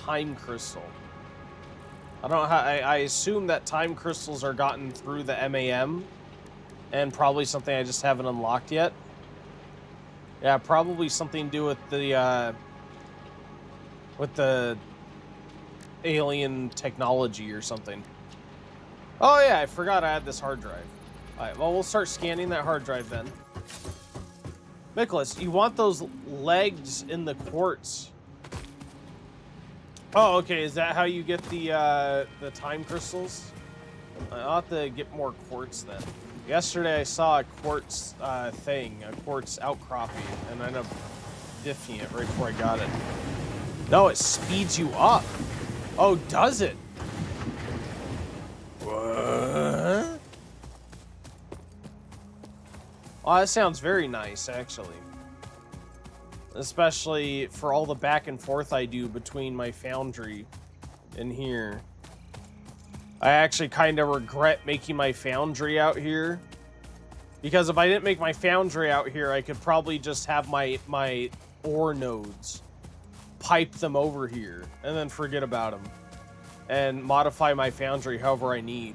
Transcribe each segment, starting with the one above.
time crystal. I don't know how. I assume that time crystals are gotten through the MAM, and probably something I just haven't unlocked yet. Yeah, probably something to do with the alien technology or something. Oh yeah, I forgot I had this hard drive. All right, well, we'll start scanning that hard drive then. Nicholas, you want those legs in the quartz? Oh, okay. Is that how you get the time crystals? I'll have to get more quartz then. Yesterday I saw a quartz thing, a quartz outcropping, and I ended up diffing it right before I got it. No, it speeds you up. Oh, does it? What? Oh, that sounds very nice, actually. Especially for all the back and forth I do between my foundry and here. I actually kind of regret making my foundry out here. Because if I didn't make my foundry out here, I could probably just have my ore nodes pipe them over here and then forget about them. And modify my foundry however I need.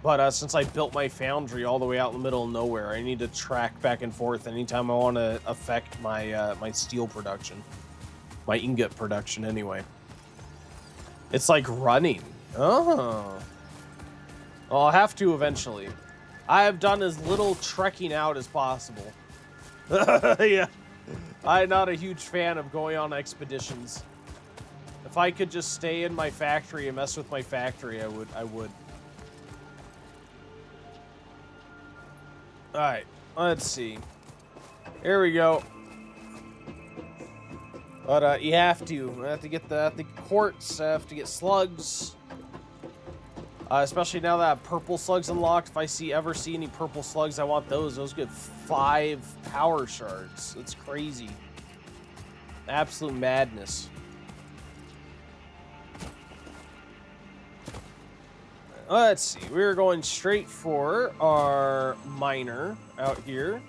But since I built my foundry all the way out in the middle of nowhere, I need to track back and forth anytime I want to affect my my steel production. My ingot production, anyway. It's like running. Oh. Well, I'll have to eventually. I have done as little trekking out as possible. Yeah. I'm not a huge fan of going on expeditions. If I could just stay in my factory and mess with my factory, I would. Alright, let's see. Here we go. But you have to get the quartz, have to get slugs. Especially now that I have purple slugs unlocked. If I ever see any purple slugs, I want those. Those get 5 power shards. It's crazy. Absolute madness. Let's see. We're going straight for our miner out here.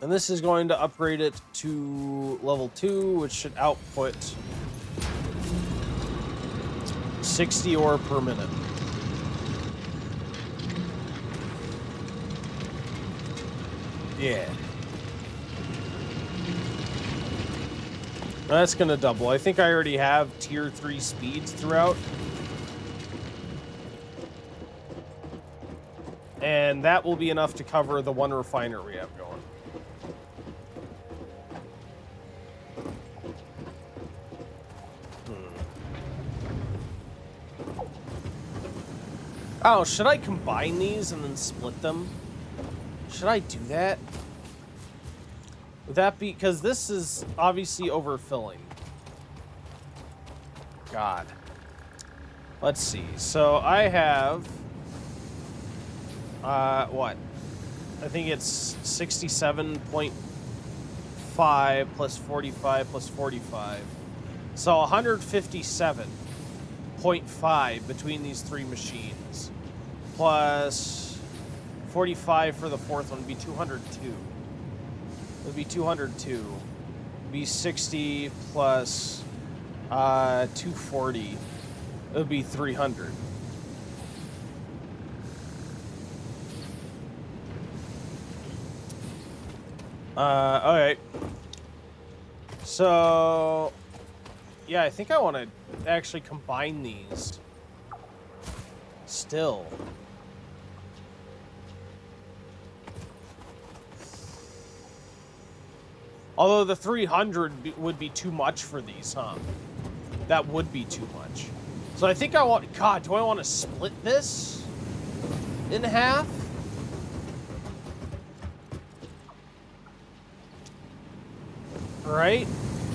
And this is going to upgrade it to level 2, which should output 60 ore per minute. Yeah. That's going to double. I think I already have tier 3 speeds throughout. And that will be enough to cover the 1 refiner we have going. Oh, should I combine these and then split them? Should I do that? Would that be... Because this is obviously overfilling. God. Let's see. So I have... what? I think it's 67.5 plus 45 plus 45. So 157.5 between these 3 machines. Plus 45 for the 4th one would be 202. It would be 202. It would be 60 plus 240. It would be 300. Alright. So, yeah, I think I want to actually combine these. Still. Although the 300 would be too much for these, huh? That would be too much. So I think I want... God, do I want to split this in half? Right?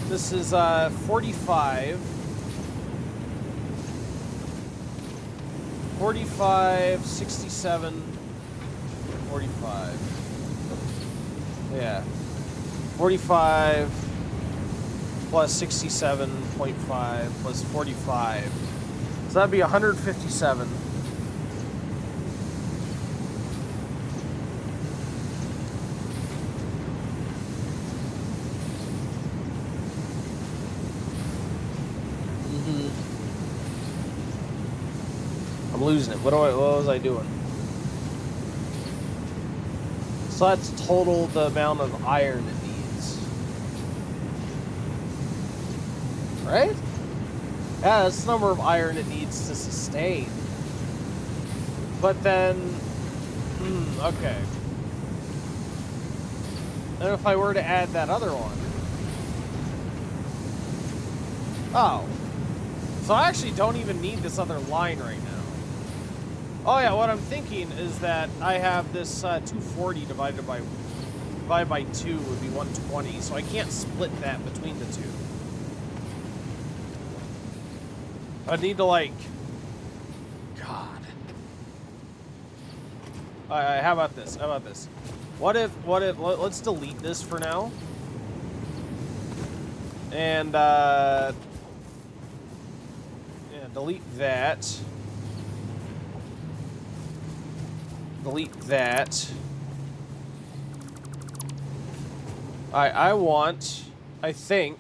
This is 45. 45, 67, 45. Yeah. 45 plus 67.5 plus 45. So that'd be 157. I'm losing it. What was I doing? So that's total the amount of iron it needs. Right? Yeah, that's the number of iron it needs to sustain. But then... okay. And if I were to add that other one... Oh. So I actually don't even need this other line right now. Oh yeah, what I'm thinking is that I have this 240 divided by 2 would be 120, so I can't split that between the two. I need to, like... God. How about this? How about this? What if, let's delete this for now. And, yeah, delete that. Delete that. I want, I think,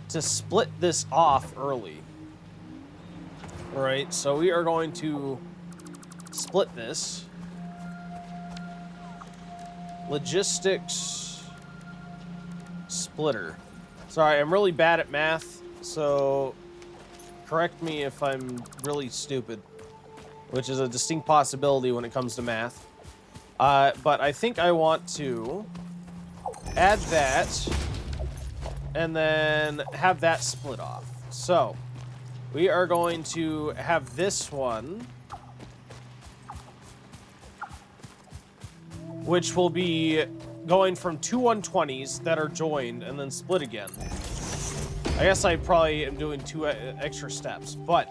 to split this off early. Alright, so we are going to split this. Logistics splitter. Sorry, I'm really bad at math, so correct me if I'm really stupid, which is a distinct possibility when it comes to math. But I think I want to add that and then have that split off. So we are going to have this one, which will be going from two 120s that are joined and then split again. I guess I probably am doing two extra steps, but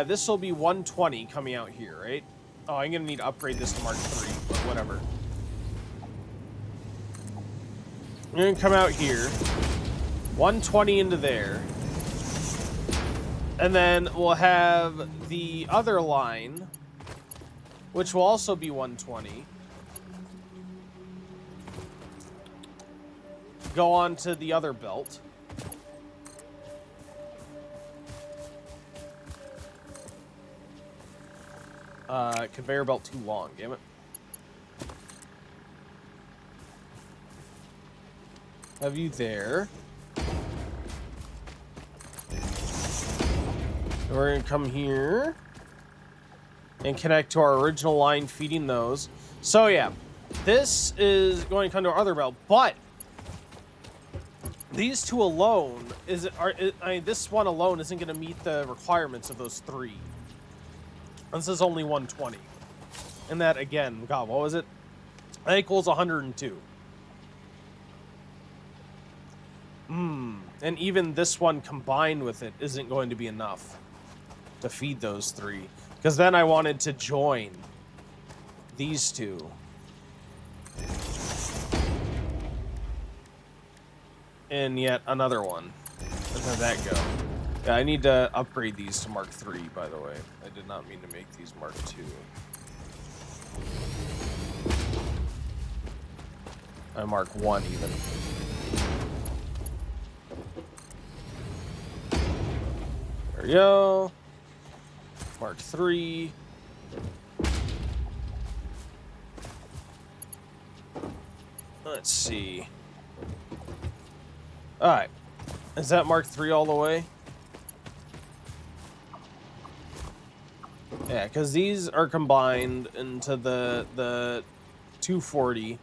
this will be 120 coming out here, right? Oh, I'm gonna need to upgrade this to Mark III, but whatever. I'm gonna come out here, 120 into there, and then we'll have the other line, which will also be 120. Go on to the other belt. Conveyor belt too long, damn it. Have you there. We're gonna come here and connect to our original line, feeding those. So yeah, this is going to come to our other belt, but these two alone this one alone isn't going to meet the requirements of those three. This is only 120, and that again, God, what was it? That equals 102. And even this one combined with it isn't going to be enough to feed those three, because then I wanted to join these two. And yet another one. Where did that go? Yeah, I need to upgrade these to Mark III, by the way. I did not mean to make these Mark II. Mark I even. There we go. Mark III. Let's see. Alright. Is that Mark III all the way? Yeah, because these are combined into the 240,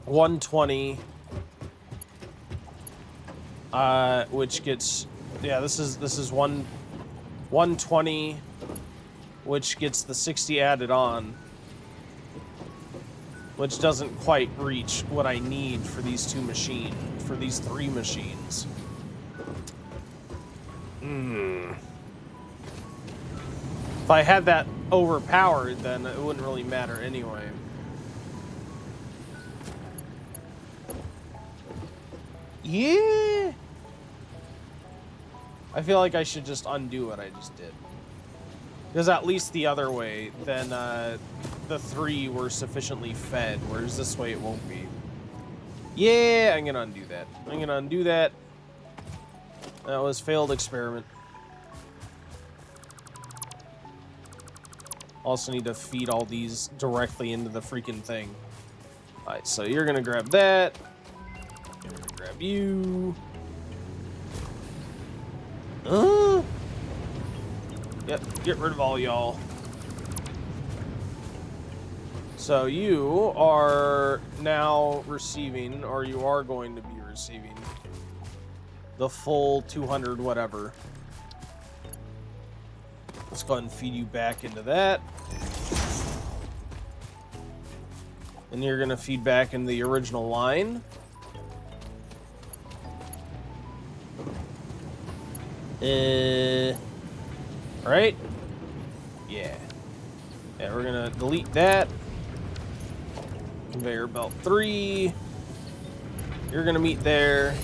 120, which gets, yeah, this is 120, which gets the 60 added on, which doesn't quite reach what I need for these two machines, for these three machines. If I had that overpowered, then it wouldn't really matter anyway. Yeah! I feel like I should just undo what I just did. Because at least the other way, then the three were sufficiently fed, whereas this way it won't be. Yeah, I'm gonna undo that. I'm gonna undo that. That was failed experiment. Also need to feed all these directly into the freaking thing. Alright, so you're gonna grab that. You're gonna grab you. Yep, get rid of all y'all. So you are now receiving, or you are going to be receiving, the full 200 whatever. Let's go ahead and feed you back into that. And you're going to feed back into the original line. Right? Yeah. Yeah, we're going to delete that. Conveyor belt 3. You're going to meet there.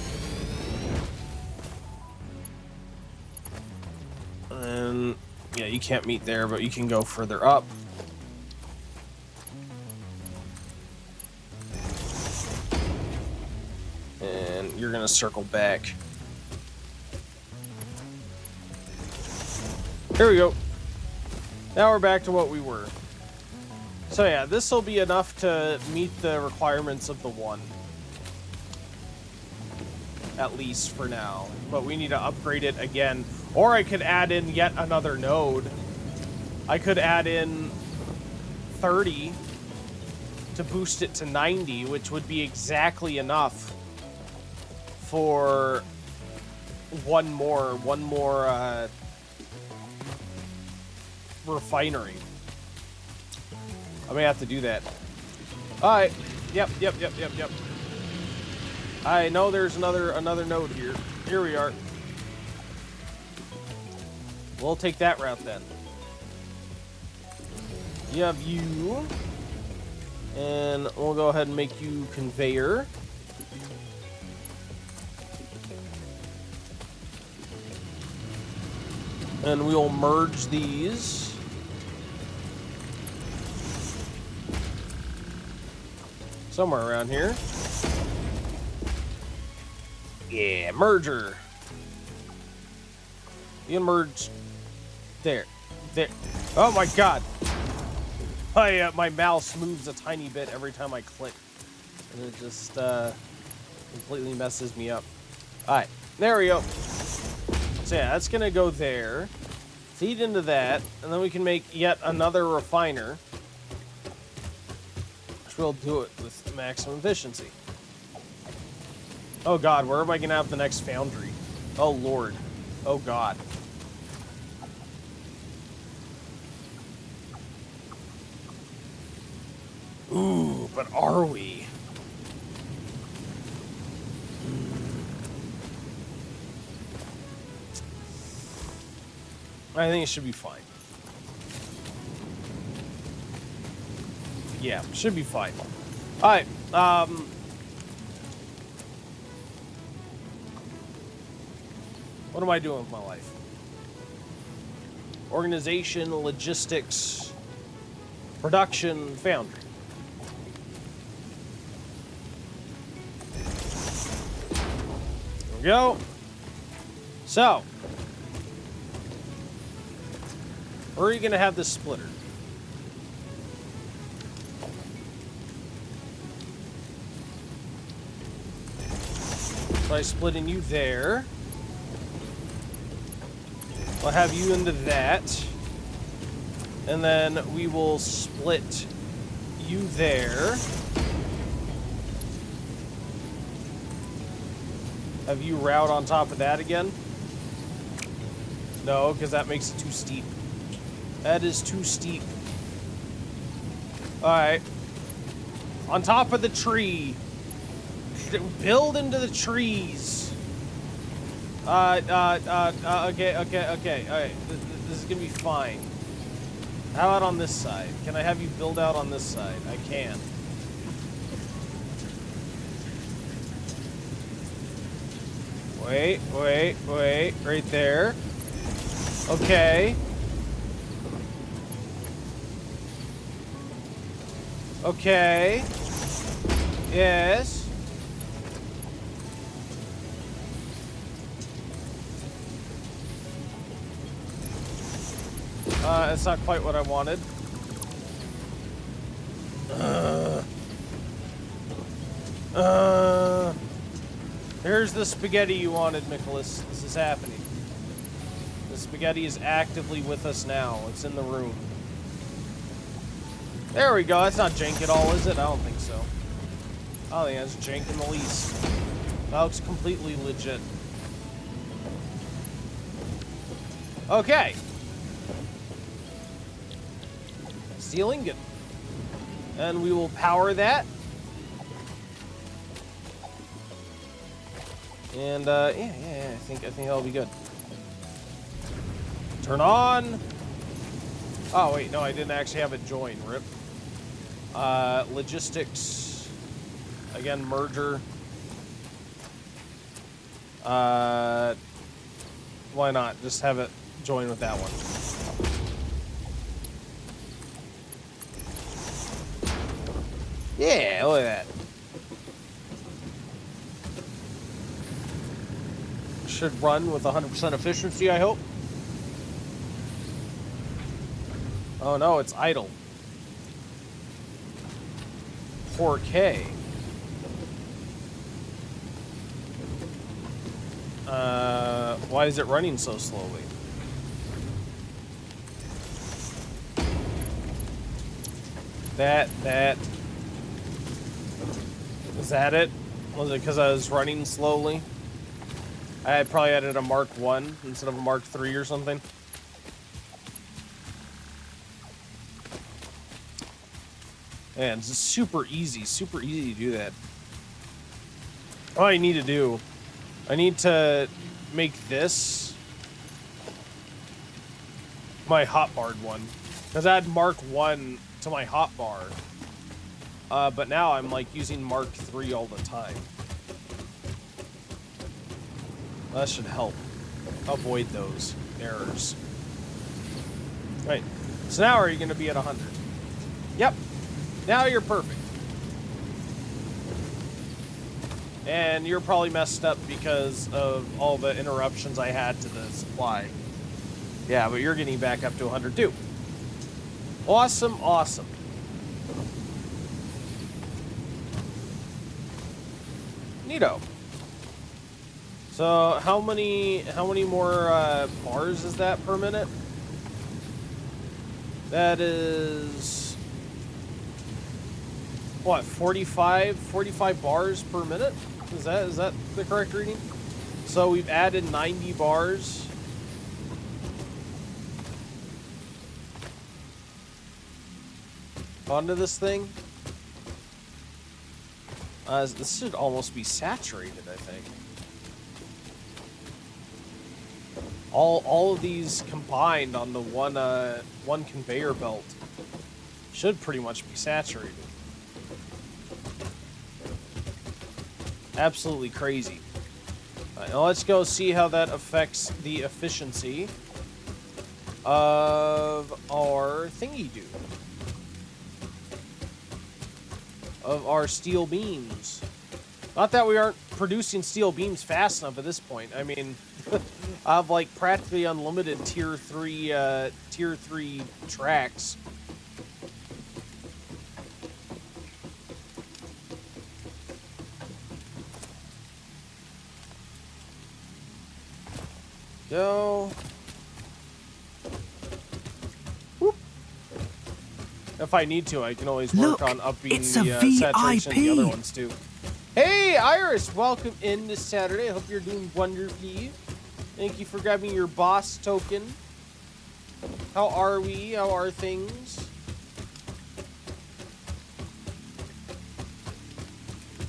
And yeah, you can't meet there, but you can go further up. And you're going to circle back. Here we go. Now we're back to what we were. So yeah, this will be enough to meet the requirements of the one. At least for now. But we need to upgrade it again. Or I could add in yet another node. I could add in 30 to boost it to 90, which would be exactly enough for one more refinery. I may have to do that. Alright. Yep. I know there's another node here. Here we are. We'll take that route then. You have you. And we'll go ahead and make you conveyor. And we'll merge these. Somewhere around here. Yeah, merger. You can merge there. Oh my god. My mouse moves a tiny bit every time I click. And it just completely messes me up. Alright, there we go. So yeah, that's gonna go there. Feed into that, and then we can make yet another refiner. Which will do it with maximum efficiency. Oh god, where am I gonna have the next foundry? Oh lord. Oh god. Ooh, but are we? I think it should be fine. Yeah, should be fine. Alright, what am I doing with my life? Organization, logistics, production, foundry. There we go. So, where are you going to have this splitter? So I split in you there. I'll have you into that. And then we will split you there. Have you route on top of that again? No, because that makes it too steep. That is too steep. Alright. On top of the tree. Build into the trees. Okay. Alright. This is gonna be fine. How about on this side? Can I have you build out on this side? I can. Wait. Right there. Okay. Okay. Yes. It's not quite what I wanted. Here's the spaghetti you wanted, Nicholas. This is happening. The spaghetti is actively with us now. It's in the room. There we go. That's not jank at all, is it? I don't think so. I don't think that's jank in the least. That looks completely legit. Okay. Steel ingot. And we will power that. And yeah, I think that'll be good. Turn on. Oh wait, no, I didn't actually have it join. Rip. Logistics. Again, merger. Why not? Just have it join with that one. Yeah, look at that. Should run with 100% efficiency, I hope. Oh no, it's idle. 4K. Why is it running so slowly? That. Is that it? Was it because I was running slowly? I had probably added a Mark 1 instead of a Mark 3 or something. Man, it's super easy to do that. All I need to do, I need to make this my hotbarred one. Because I had Mark 1 to my hotbar. But now I'm like using Mark 3 all the time. That should help avoid those errors. Right. So now are you going to be at 100? Yep. Now you're perfect. And you're probably messed up because of all the interruptions I had to the supply. Yeah, but you're getting back up to 100 too. Awesome, awesome. Neato. So how many more bars is that per minute? That is what, 45 bars per minute? Is that the correct reading? So we've added 90 bars. Onto this thing. This should almost be saturated, I think. All of these combined on the one conveyor belt should pretty much be saturated. Absolutely crazy. Now let's go see how that affects the efficiency of our thingy-doo. Of our steel beams. Not that we aren't producing steel beams fast enough at this point. I mean, I have like practically unlimited tier 3 tracks. Go. Whoop. If I need to, I can always work on upping the saturation of the other ones too. Hey, Iris, welcome in this Saturday. I hope you're doing wonderfully. Thank you for grabbing your boss token. How are we? How are things?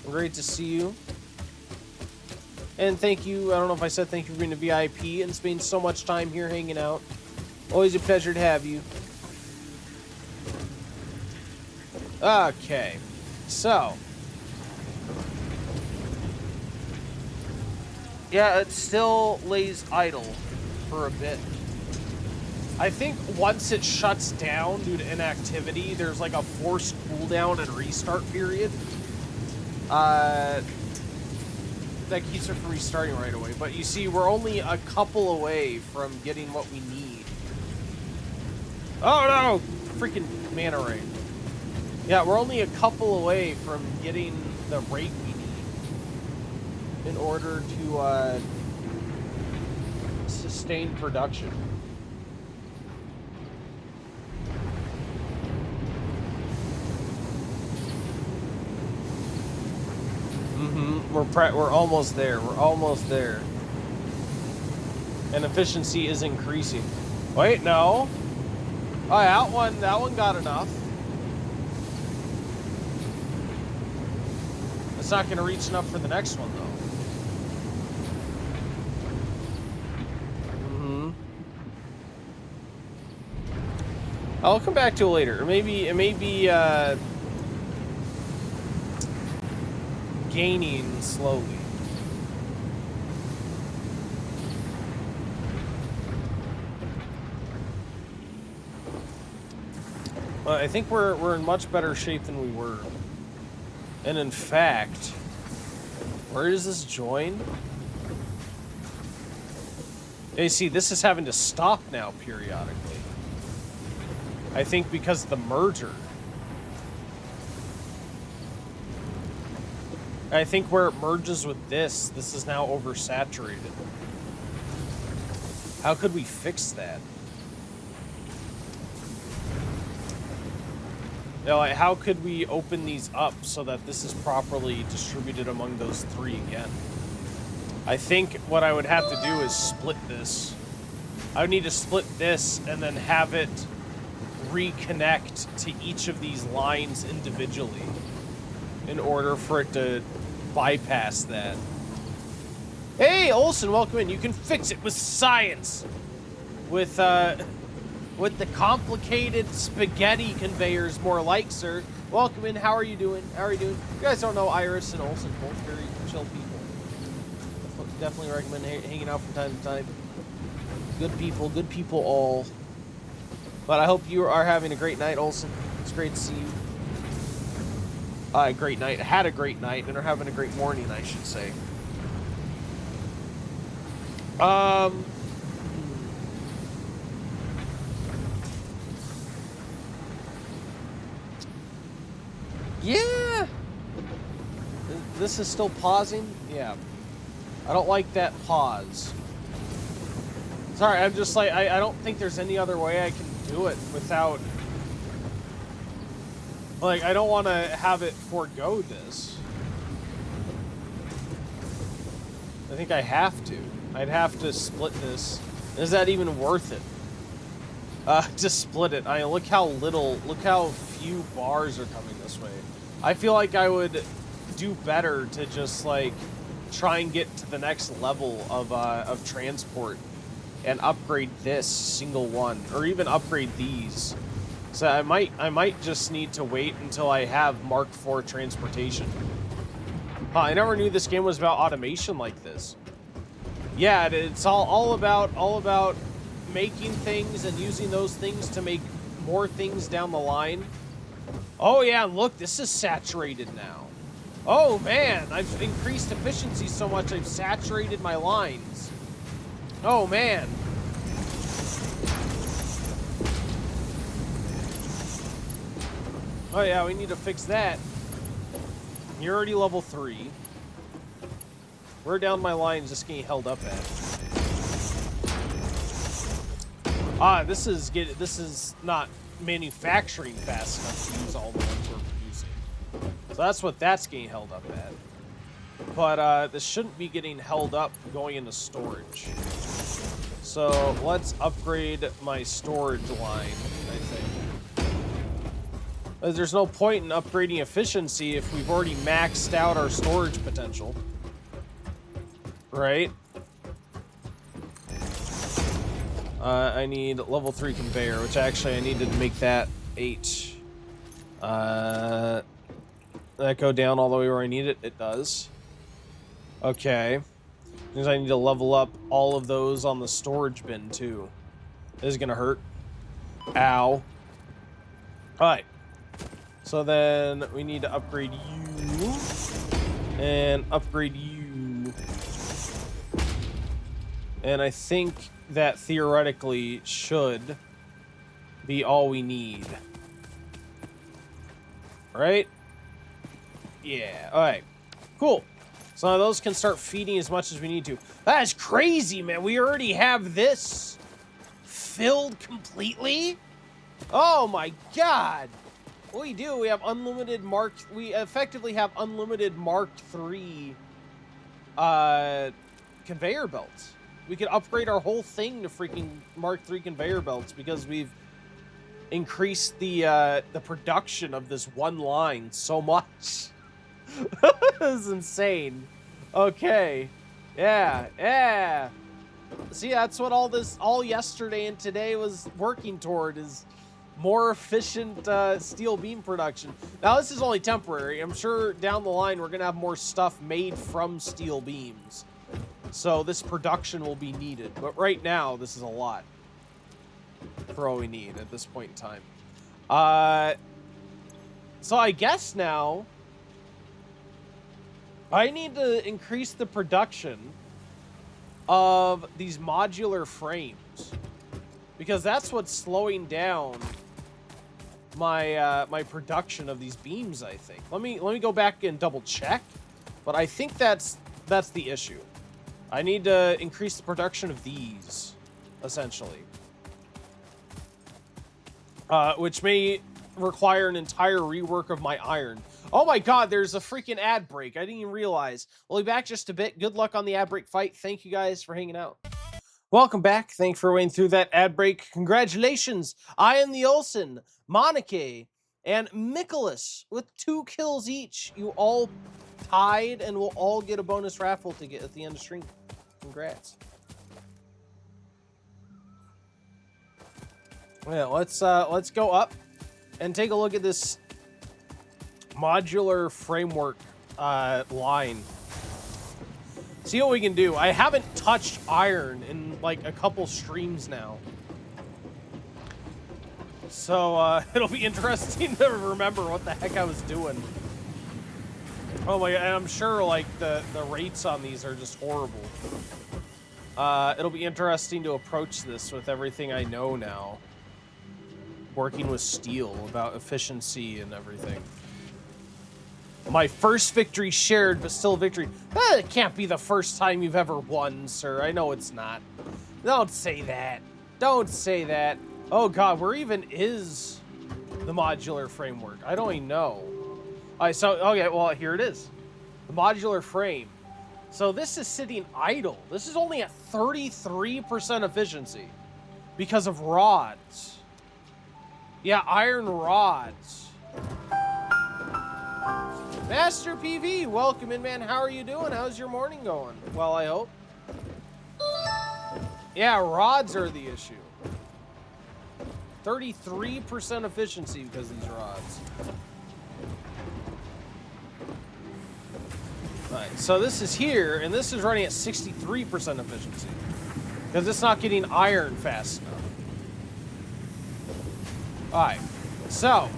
Great to see you. And thank you, I don't know if I said thank you for being a VIP and spending so much time here hanging out. Always a pleasure to have you. Okay, so. Yeah, it still lays idle for a bit. I think once it shuts down due to inactivity, there's like a forced cooldown and restart period. That keeps it from restarting right away. But you see, we're only a couple away from getting what we need. Oh no! Freaking mana ray. Yeah, we're only a couple away from getting the rate we need in order to sustain production. We're almost there. We're almost there. And efficiency is increasing. Wait, no. Oh, that one got enough. It's not going to reach enough for the next one, though. I'll come back to it later. Or maybe it may be gaining slowly. Well, I think we're in much better shape than we were. And in fact, where does this join? You see, this is having to stop now periodically. I think because of the merger. I think where it merges with this is now oversaturated. How could we fix that? You know, like, how could we open these up so that this is properly distributed among those three again? I think what I would have to do is split this. I would need to split this and then have it reconnect to each of these lines individually in order for it to bypass that. Hey, Olsen, welcome in. You can fix it with science. With the complicated spaghetti conveyors, more like, sir. Welcome in. How are you doing? How are you doing? You guys don't know Iris and Olsen, both very chill people. Definitely recommend hanging out from time to time. Good people all. But I hope you are having a great night, Olsen. It's great to see you. Great night. Had a great night and are having a great morning, I should say. Yeah. This is still pausing? Yeah. I don't like that pause. Sorry, I'm just like, I don't think there's any other way I can do it without... Like, I don't want to have it forego this. I think I have to. I'd have to split this. Is that even worth it? To split it. I mean, look how few bars are coming this way. I feel like I would do better to just, like, try and get to the next level of transport and upgrade this single one, or even upgrade these. So I might just need to wait until I have Mark IV transportation. I never knew this game was about automation like this. Yeah, it's all about making things and using those things to make more things down the line. Oh yeah, look, this is saturated now. Oh man, I've increased efficiency so much I've saturated my lines. Oh man. Oh yeah, we need to fix that. You're already level 3. Where down my lines just getting held up at? This is not manufacturing fast enough to use all the ones we're producing. So that's what that's getting held up at. But this shouldn't be getting held up going into storage. So let's upgrade my storage line, I think. There's no point in upgrading efficiency if we've already maxed out our storage potential. Right? I need level 3 conveyor, which actually I needed to make that 8. That go down all the way where I need it? It does. Okay. Means I need to level up all of those on the storage bin too. This is gonna hurt. Ow. Alright. So then we need to upgrade you. And upgrade you. And I think that theoretically should be all we need. Right? Yeah, alright. Cool. So now those can start feeding as much as we need to. That is crazy, man. We already have this filled completely? Oh my god. What we do, we have unlimited we effectively have unlimited Mark III conveyor belts. We could upgrade our whole thing to freaking Mark III conveyor belts because we've increased the production of this one line so much. This is insane. Okay. Yeah. See, that's what all yesterday and today was working toward, is more efficient steel beam production. Now, this is only temporary. I'm sure down the line we're going to have more stuff made from steel beams. So this production will be needed. But right now, this is a lot for all we need at this point in time. So I guess now I need to increase the production of these modular frames, because that's what's slowing down my my production of these beams, I think. Let me go back and double check, but I think that's the issue. I need to increase the production of these, essentially. Which may require an entire rework of my iron. Oh my god, there's a freaking ad break. I didn't even realize. We'll be back just a bit. Good luck on the ad break fight. Thank you guys for hanging out. Welcome back. Thanks for waiting through that ad break. Congratulations. I am the Olsen, Monike, and Nicholas with 2 kills each. You all tied and will all get a bonus raffle ticket at the end of stream. Congrats. Yeah, let's go up and take a look at this modular framework line. See what we can do. I haven't touched iron in like a couple streams now, so it'll be interesting to remember what the heck I was doing. Oh my god, and I'm sure like the rates on these are just horrible. It'll be interesting to approach this with everything I know now, working with steel, about efficiency and everything. My first victory shared, but still victory. It can't be the first time you've ever won, sir. I know it's not. Don't say that. Don't say that. Oh god, where even is the modular framework? I don't even know. Alright, so, okay, well, here it is. The modular frame. So this is sitting idle. This is only at 33% efficiency because of rods. Yeah, iron rods. Master PV, welcome in, man. How are you doing? How's your morning going? Well, I hope. Yeah, rods are the issue. 33% efficiency because of these rods. Alright, so this is here, and this is running at 63% efficiency because it's not getting iron fast enough. Alright, so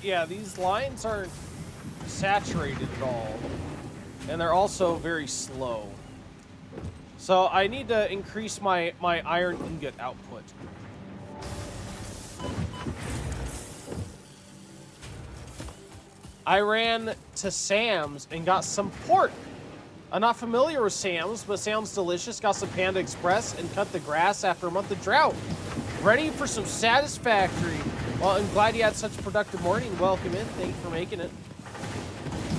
yeah, these lines aren't saturated at all, and they're also very slow. So I need to increase my iron ingot output. I ran to Sam's and got some pork. I'm not familiar with Sam's, but Sam's delicious. Got some Panda Express and cut the grass after a month of drought. Ready for some Satisfactory. Well, I'm glad you had such a productive morning. Welcome in. Thank you for making it.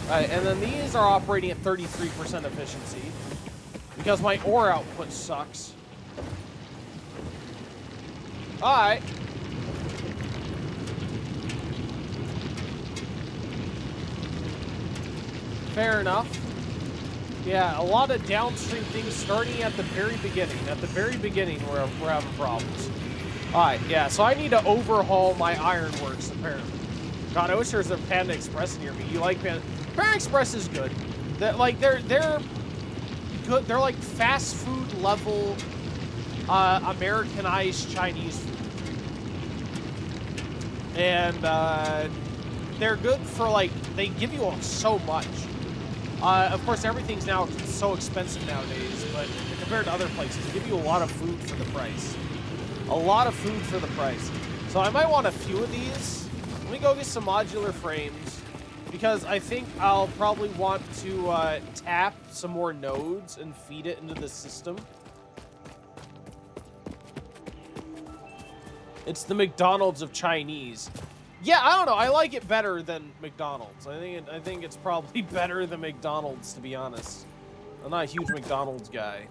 All right, and then these are operating at 33% efficiency because my ore output sucks. All right. Fair enough. Yeah, a lot of downstream things starting at the very beginning. At the very beginning, we're having problems. Alright, yeah, so I need to overhaul my Ironworks, apparently. God, I wish there was a Panda Express near me. You like Panda? Panda Express is good. They're good. They're like fast food level, Americanized Chinese food. And, they're good for, like, they give you so much. Of course, everything's now so expensive nowadays, but compared to other places, they give you a lot of food for the price. A lot of food for the price. So I might want a few of these. Let me go get some modular frames, because I think I'll probably want to tap some more nodes and feed it into the system. It's the McDonald's of Chinese. Yeah, I don't know. I like it better than McDonald's. I think it's probably better than McDonald's, to be honest. I'm not a huge McDonald's guy.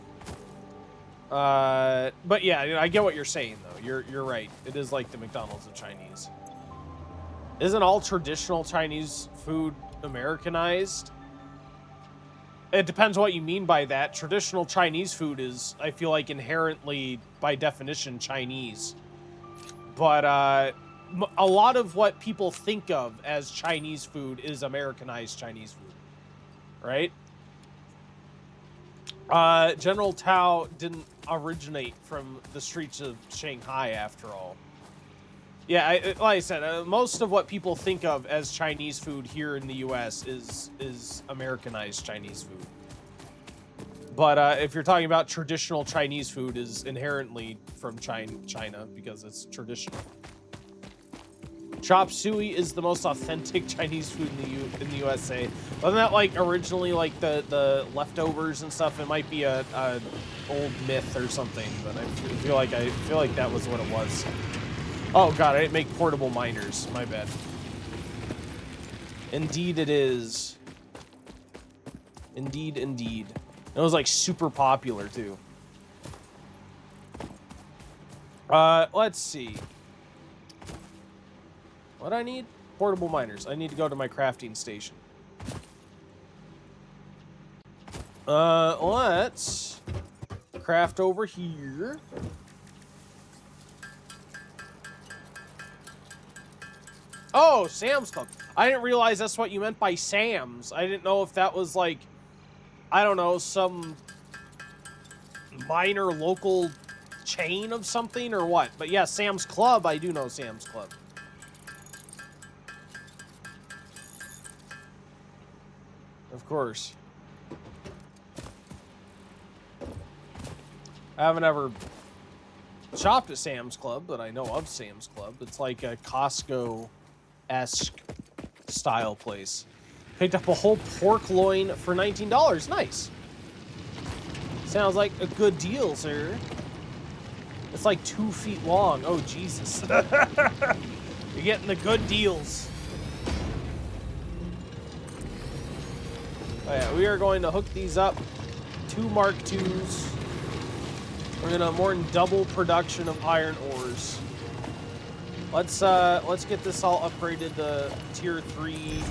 But yeah, I get what you're saying though. You're right. It is like the McDonald's of Chinese. Isn't all traditional Chinese food Americanized? It depends what you mean by that. Traditional Chinese food is, I feel like, inherently, by definition, Chinese. But a lot of what people think of as Chinese food is Americanized Chinese food, right? General Tao didn't originate from the streets of Shanghai, after all. Yeah, like I said, most of what people think of as Chinese food here in the U.S. is Americanized Chinese food. But if you're talking about traditional Chinese food, is inherently from China because it's traditional. Chop suey is the most authentic Chinese food in the USA. Wasn't that like originally like the leftovers and stuff? It might be a old myth or something, but I feel like that was what it was. Oh god, I didn't make portable miners. My bad. Indeed, it is. Indeed, indeed. It was like super popular too. Let's see. What I need? Portable miners. I need to go to my crafting station. Let's craft over here. Oh, Sam's Club. I didn't realize that's what you meant by Sam's. I didn't know if that was like, I don't know, some minor local chain of something or what. But yeah, Sam's Club. I do know Sam's Club. Of course. I haven't ever shopped at Sam's Club, but I know of Sam's Club. It's like a Costco-esque style place. Picked up a whole pork loin for $19. Nice. Sounds like a good deal, sir. It's like 2 feet long. Oh, Jesus. You're getting the good deals. Oh, yeah, we are going to hook these up. 2 Mark IIs. We're gonna more than double production of iron ores. Let's get this all upgraded to tier 3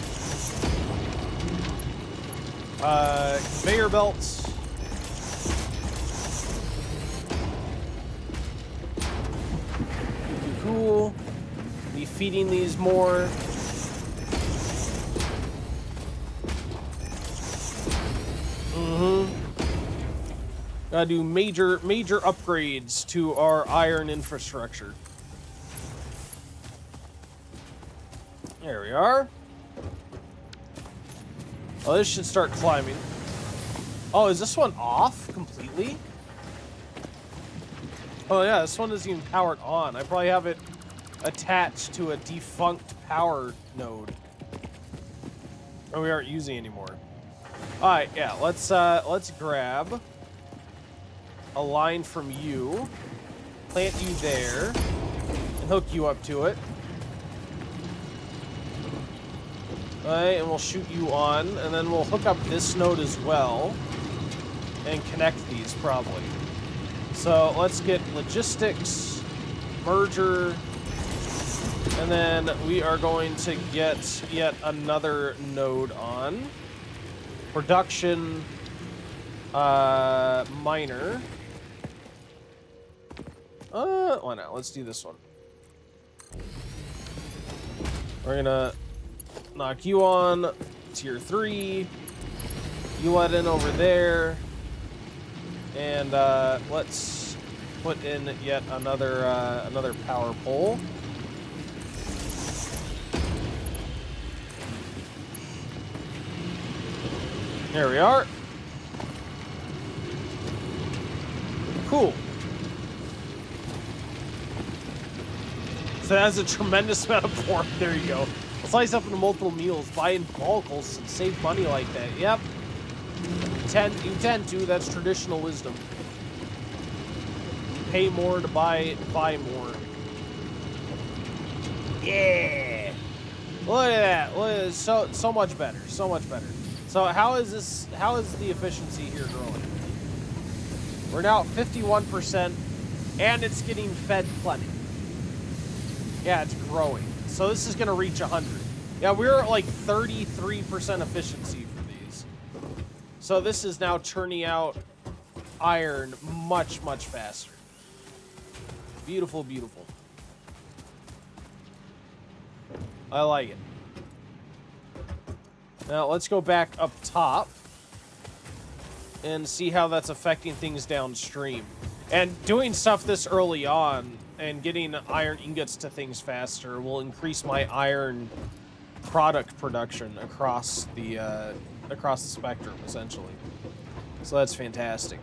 conveyor belts. Cool. Be feeding these more. Gotta do major upgrades to our iron infrastructure. There we are. Oh, this should start climbing. Oh, is this one off completely? Oh yeah, this one isn't even powered on. I probably have it attached to a defunct power node. Oh, we aren't using anymore. All right, yeah, let's grab a line from you, plant you there, and hook you up to it. All right, and we'll shoot you on, and then we'll hook up this node as well, and connect these probably. So let's get logistics, merger, and then we are going to get yet another node on. Production, miner. Why not? Let's do this one. We're gonna knock you on tier 3. You let in over there. And let's put in yet another power pole. There we are. So that has a tremendous amount of pork. There you go. Slice up into multiple meals. Buy in bulk will save money like that. Yep. You tend to. That's traditional wisdom. Pay more to buy more. Yeah. Look at that. Look at this. So much better. So much better. So how is the efficiency here growing? We're now at 51%, and it's getting fed plenty. Yeah, it's growing. So this is going to reach 100. Yeah, we're at like 33% efficiency for these. So this is now churning out iron much, much faster. Beautiful, beautiful. I like it. Now let's go back up top and see how that's affecting things downstream. And doing stuff this early on and getting iron ingots to things faster will increase my iron product production across the spectrum, essentially. So that's fantastic.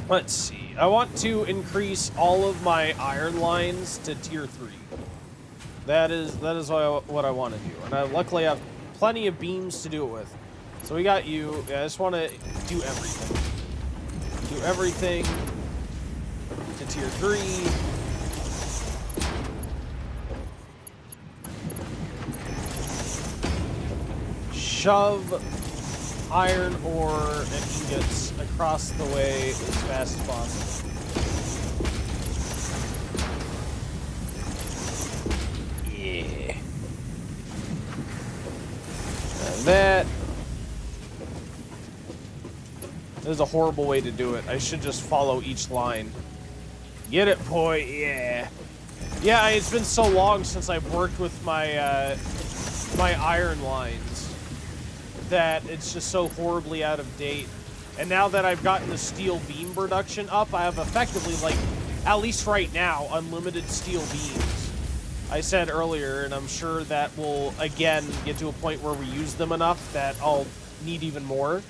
Let's see. I want to increase all of my iron lines to tier 3. That is what I want to do. And I luckily have plenty of beams to do it with. So we got you. Yeah, I just want to do everything. Do everything to tier 3. Shove iron ore and ingots across the way as fast as possible. Yeah. And that. This is a horrible way to do it. I should just follow each line. Get it, boy? Yeah. Yeah, it's been so long since I've worked with my my iron lines that it's just so horribly out of date. And now that I've gotten the steel beam production up, I have effectively, like, at least right now, unlimited steel beams. I said earlier, and I'm sure that will, again, get to a point where we use them enough that I'll need even more.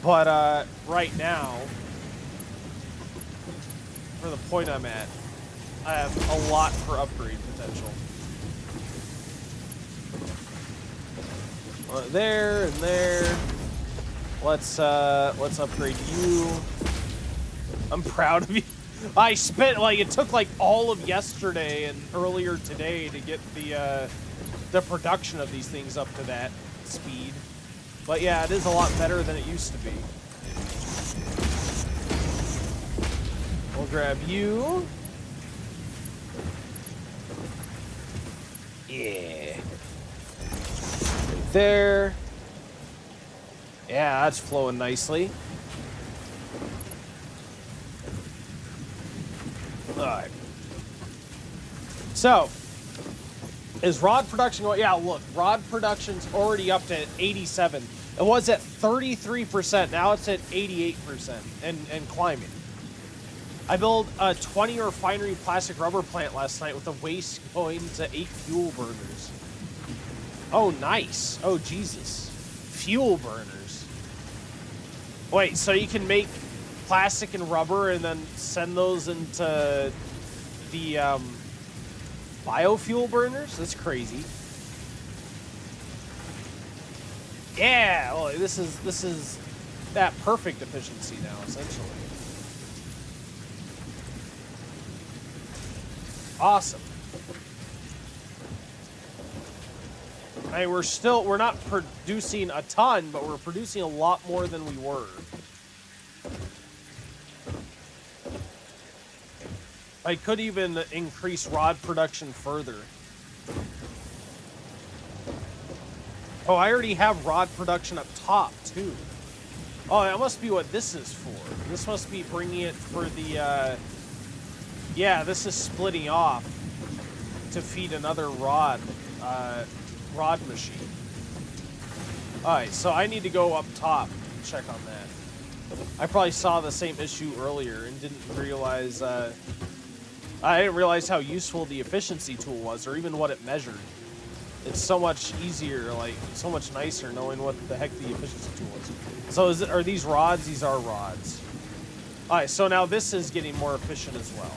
But right now, for the point I'm at, I have a lot for upgrade potential. There and there. Let's upgrade you. I'm proud of you. I spent, like, it took like all of yesterday and earlier today to get the production of these things up to that speed. But yeah, it is a lot better than it used to be. We'll grab you. Yeah. Right there. Yeah, that's flowing nicely. Alright. So, is rod production going? Yeah, look, rod production's already up to 87. It was at 33%. Now it's at 88% and climbing. I built a 20 refinery plastic rubber plant last night with the waste going to 8 fuel burners. Oh, nice. Oh, Jesus. Fuel burners. Wait, so you can make plastic and rubber and then send those into the biofuel burners? That's crazy. Yeah, well, this is that perfect efficiency now, essentially. Awesome. I mean, we're not producing a ton, but we're producing a lot more than we were. I could even increase rod production further. Oh, I already have rod production up top, too. Oh, that must be what this is for. This must be bringing it for the, yeah, this is splitting off to feed another rod machine. Alright, so I need to go up top and check on that. I probably saw the same issue earlier and didn't realize, I didn't realize how useful the efficiency tool was, or even what it measured. It's so much easier, like, so much nicer knowing what the heck the efficiency tool is. So are these rods? These are rods. All right, so now this is getting more efficient as well.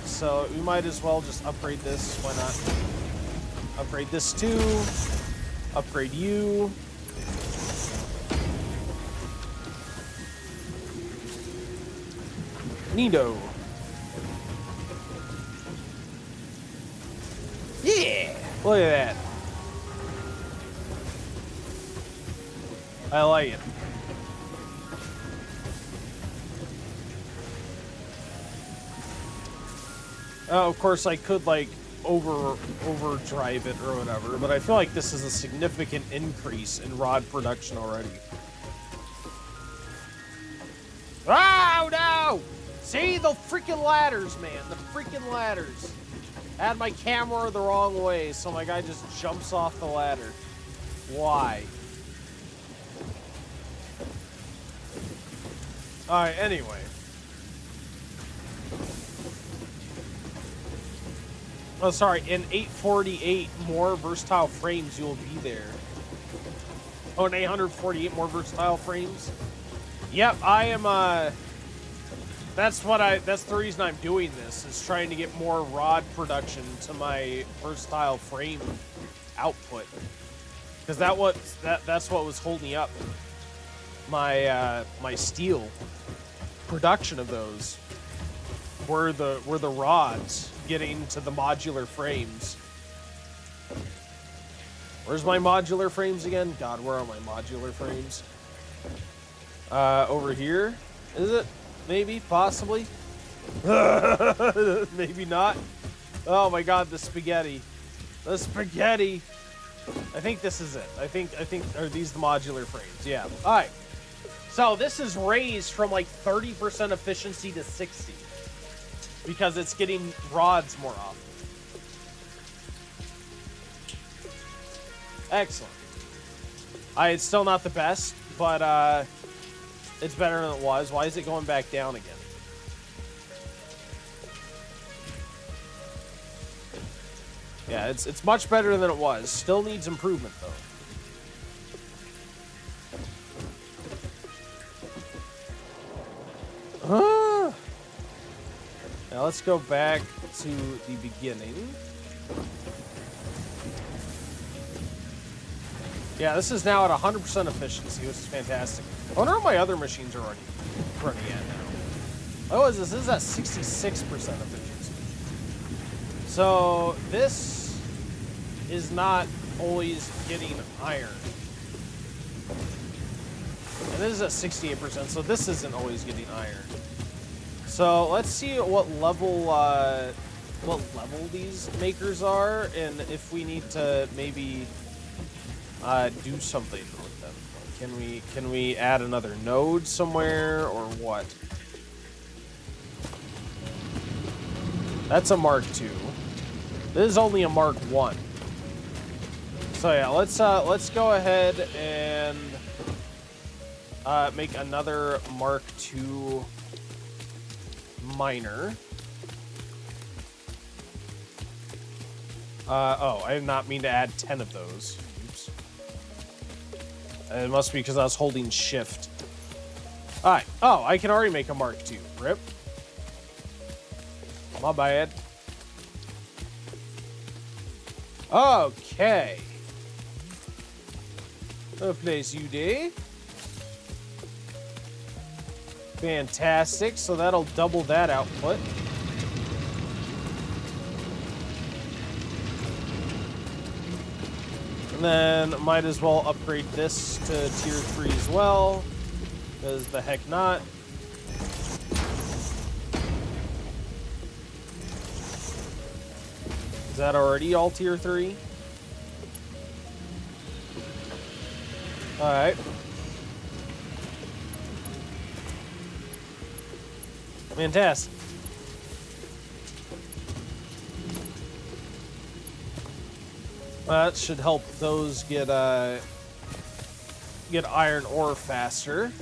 So we might as well just upgrade this. Why not? Upgrade this too. Upgrade you. Neato. Yeah! Look at that. I like it. Of course, I could, like, overdrive it or whatever, but I feel like this is a significant increase in rod production already. Oh, no! See? The freaking ladders, man. The freaking ladders. I had my camera the wrong way, so my guy just jumps off the ladder. Why? Alright, anyway. Oh, sorry, in 848 more versatile frames, you'll be there. Oh, and 848 more versatile frames? Yep, I am, that's the reason I'm doing this, is trying to get more rod production to my versatile frame output. Because that's what was holding up my, my steel production of those. Were the rods getting to the modular frames. Where's my modular frames again? God, where are my modular frames? Over here? Is it? Maybe? Possibly? Maybe not. Oh my god, the spaghetti. The spaghetti! I think this is it. I think, are these the modular frames? Yeah. Alright. So this is raised from like 30% efficiency to 60. Because it's getting rods more often. Excellent. It's still not the best, but it's better than it was. Why is it going back down again? Yeah, it's much better than it was. Still needs improvement though. Now let's go back to the beginning. Yeah, this is now at 100% efficiency, which is fantastic. I wonder what my other machines are already running at now. Oh, this is at 66% efficiency. So this is not always getting iron. And this is at 68%, so this isn't always getting iron. So let's see what level these makers are, and if we need to maybe do something with them. Can we add another node somewhere or what? That's a Mark II. This is only a Mark I. So yeah, let's go ahead and make another Mark II miner. Oh, I did not mean to add 10 of those. Oops. It must be because I was holding shift. Alright. Oh, I can already make a Mark II. Rip. My bad. Okay. A place you day. Fantastic. So that'll double that output. And then might as well upgrade this to tier 3 as well. Because the heck not. Is that already all tier 3? Alright. Fantastic. That should help those get iron ore faster.